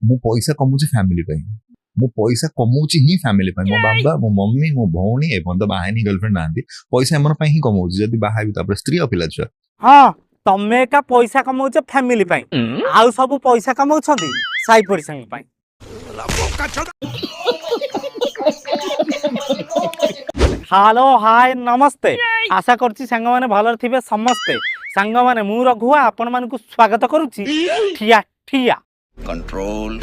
मु पैसा कमौछि फैमिली पे मु पैसा कमौछि ही फैमिली पे मो बाबा मो मम्मी मो भौणी एवं तो बाहानी गर्लफ्रेंड नांदी पैसा हमर पे ही कमौछि जदी बाहाबी तापर स्त्री अपिला छ हाँ तमे का पैसा कमाउछ फैमिली पाई आउ सब पैसा कमाउछंती साई पड़िसा पाई हेलो हाय नमस्ते आशा करछि संग माने भलर थिबे समस्ते संग माने मु रघुआ आपण मान को स्वागत करूछि ठिया ठिया कंट्रोल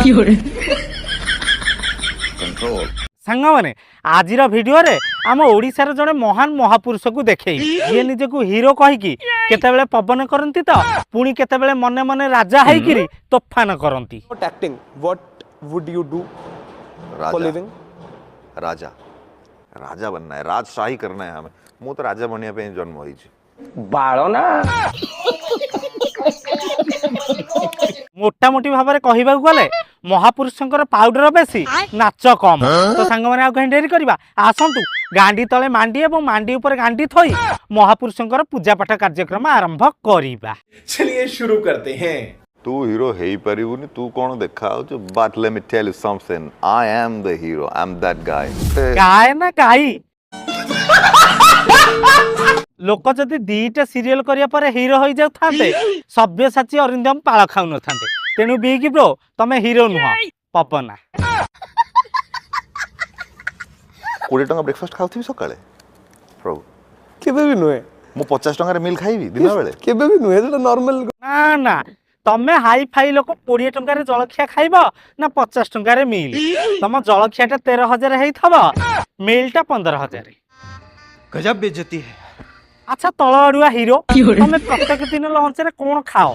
कंट्रोल संग माने आजिर भिडियो रे आम ओडिशार जड़े महान महापुरुष को देखे ये निजे को हीरो कहीकि केतेबेले पवन करंती तो पुणी केतेबेले मने मने राजा हैकिरी तोफान करंती acting what would you do for living राजा राजा बनना है राजशाही करना है हमें मु तो राजा बनया पे जन्म होई छी बाळो ना मोटा मोटी भाव में कहवा गले महापुरुषंकर पाउडर बेसी नाच कम तो सांग मैंने आउ कहीं डेरी करवा आसतु गांडी तले मांडी और मांडी ऊपर गांडी थोई महापुरुषंकर पूजा पाठ कार्यक्रम आरंभ करवा। चलिए शुरू करते हैं। तू हीरो हेई परिबुनी तू कोन देखाउ जो but let me tell you something I am the hero I am that guy guy ना गाई लोक जदि दीटा सीरियल करिया पर हीरो हो जाते सभ्यसाची अरिंदम पाळ खाऊ न थांते तेणु बिग ब्रो तमे हीरो नुह पपना 20 टंका ब्रेकफास्ट खाउथि सकाळे प्रभु केबे भी नुहे मु 50 टंका रे मिल खाइबी दिन बेले केबे भी नुहे तो नॉर्मल ना ना तमे हाई फाई लोक 20 टंका रे जलखिया खाइब ना 50 टंका रे मिल तम जलखियाटा 13,000 हेइथबो मिलटा 15,000 गजब बेइज्जती है। अच्छा तଳ अड़ुआ हीरो तमे प्रत्येक दिन लंच रे कोन खाओ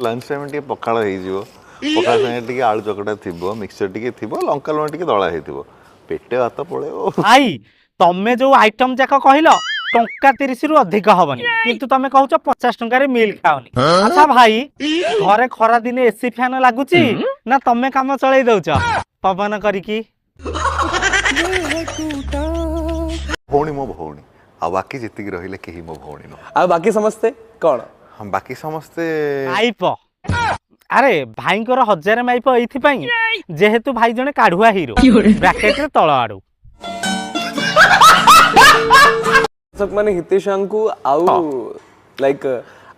लंच टाइम टी पखाळ हेई जिवो पखाळ संगे टी आलू चकटा थिबो मिक्सचर टी थिबो लंका लुण टी दळा हेतिबो पेटे भात पळेओ भाई तमे जो आइटम जाक कहिलो टंका 30 रु अधिक हबनी किंतु तमे कहउछ 50 टंका रे मिल खाओनी। अच्छा भाई घरे खरा दिन एसी फैन लागुची ना तमे काम चलै दउछ पवन करिकी भौणी मो भौणी आ बाकी जितकी रहिले केही मो भौणी न आ बाकी समझते कौन हम बाकी समस्ते माइप अरे भाईंकर 1000 माइप एथि पई जेहेतु भाई जने काढुआ हीरो ब्रैकेट रे तळ आडू सब माने हितेशां को आउ लाइक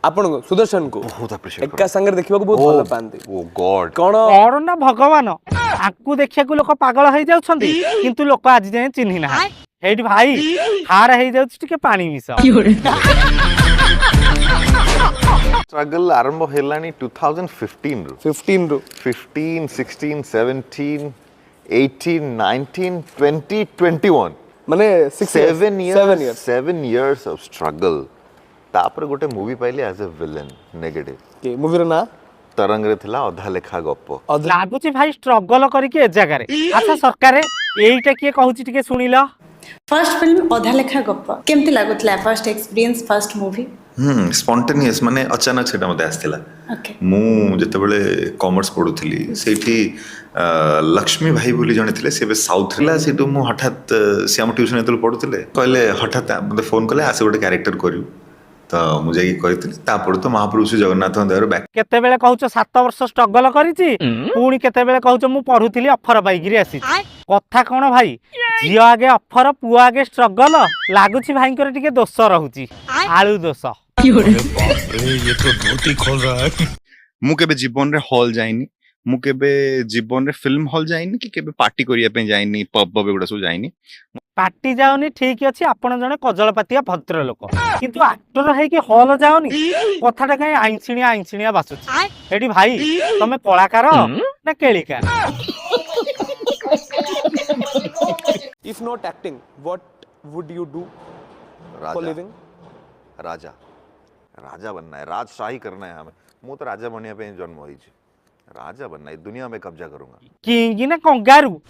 आपण को सुदर्शन को बहुत अप्रिशिएट एका संगे देखिबा को बहुत भल पांती ओ गॉड कोन और ना भगवान आकु देखिया को लोक पागल होई जाउछंती किंतु लोक आज जाय चिन्हि ना हेडी भाई हार हेई जाउछ टिके पानी मिसा स्ट्रगल आरंभ हेलानी 2015 रो 15 रो 15 16 17 18 19 20 21 माने 7 years of struggle तापर गोटे मूवी पाइले एज अ विलेन नेगेटिव के मूवी रो ना तरंग रे थिला अधा लेखा गप्प लागुची भाई स्ट्रगल करके ए जगह रे अच्छा सरकार एईटा किए कहूची टिके सुनिला फर्स्ट फिल्म अधा लेखा गप्प केमती लागुतला first experience first movie spontaneous माने अचानक सेटा मते आस्थिला ओके मु जते बेले कॉमर्स पढुथली सेठी लक्ष्मी भाई बोली जने थिले से साउथ ला सेटु मु हठात से हम ट्यूशन एतल पढुथले कहले हठात मते फोन कले आसे गोटे कैरेक्टर करियो तो मुझे की कहितली तापर तो महापुरुष जगन्नाथ देवर बैक केते बेले कहूछ 7 वर्ष स्ट्रगल करिछि पुणी केते बेले कहूछ मु पढुथली ऑफर बाइगिरी आसी कथा कोन भाई जियो आगे ऑफर पुआ आगे स्ट्रगल लागुछि भाईंकर टिके दोष रहूछि आलू दोष ये तो धोती खोल रहा है। मु केबे जीवन रे हॉल जाइनी मु केबे जीवन रे फिल्म हॉल जाइनी कि केबे पार्टी करिया पे जाइनी पब पब एगुडा सब जाइनी पार्टी जाओनी ठीक अछि आपण जने कजलपातिया भद्र लोक किंतु एक्टर है कि हॉल जाओनी कथाटा कहीं आइंसिणिया बासुछि एडी भाई तमे कलाकार ना केलिकार if not acting what would you do for living राजा राजा बनना है राजशाही करना है हमें मु तो राजा बनया पे जन्म होई छी राजा बनना है दुनिया में कब्जा करूंगा किंग ना कंगारू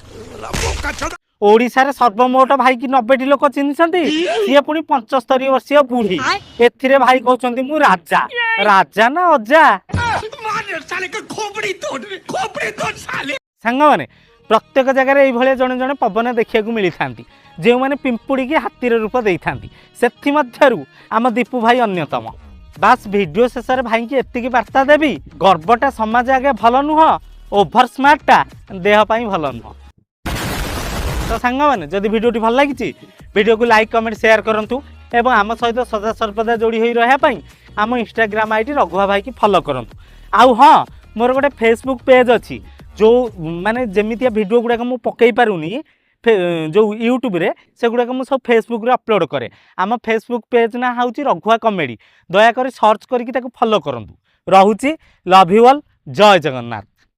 ओडिशा रे सर्वमोट भाई की 90 लोक चिन्हछंती सिए पुनी 75 वर्षीय बूढ़ी एथिरे भाई कहउछंती मु राजा राजा ना अजा मार साले का खोपड़ी तोड़ साले संग माने प्रत्येक जगह एई भले जने जने पवन देखिया को मिली थांती जे माने पिंपुड़ी के हाथीर रूप देई थांती सेथि मध्यरु आम दीपू भाई अन्यतम बास वीडियो शेष भाई की एतिकी वार्ता देवी गर्वटा समाज आगे भल नुह ओभर स्मार्टटा देह पाई भल नुह। तो सांग मैंने जदि भिडियोटी भल लगी भिडियो को लाइक कमेंट शेयर करूँ एवं आम सहित सदा सर्वदा जोड़ी हो रहा आम इंस्टाग्राम आईडी रघुआ भाई की फॉलो करूँ। आउ हाँ मोर गोटे फेसबुक पेज अच्छी जो माने जमितिया वीडियो गुड़ाक मु पकई पारुनी जो यूट्यूब रे से गुड़ाक मु सब फेसबुक रे अपलोड करे। आम फेसबुक पेज ना हूँ रघुआ कमेडी दयाकोरी सर्च करके फॉलो करूँ। रहुची लव यू ऑल जय जगन्नाथ।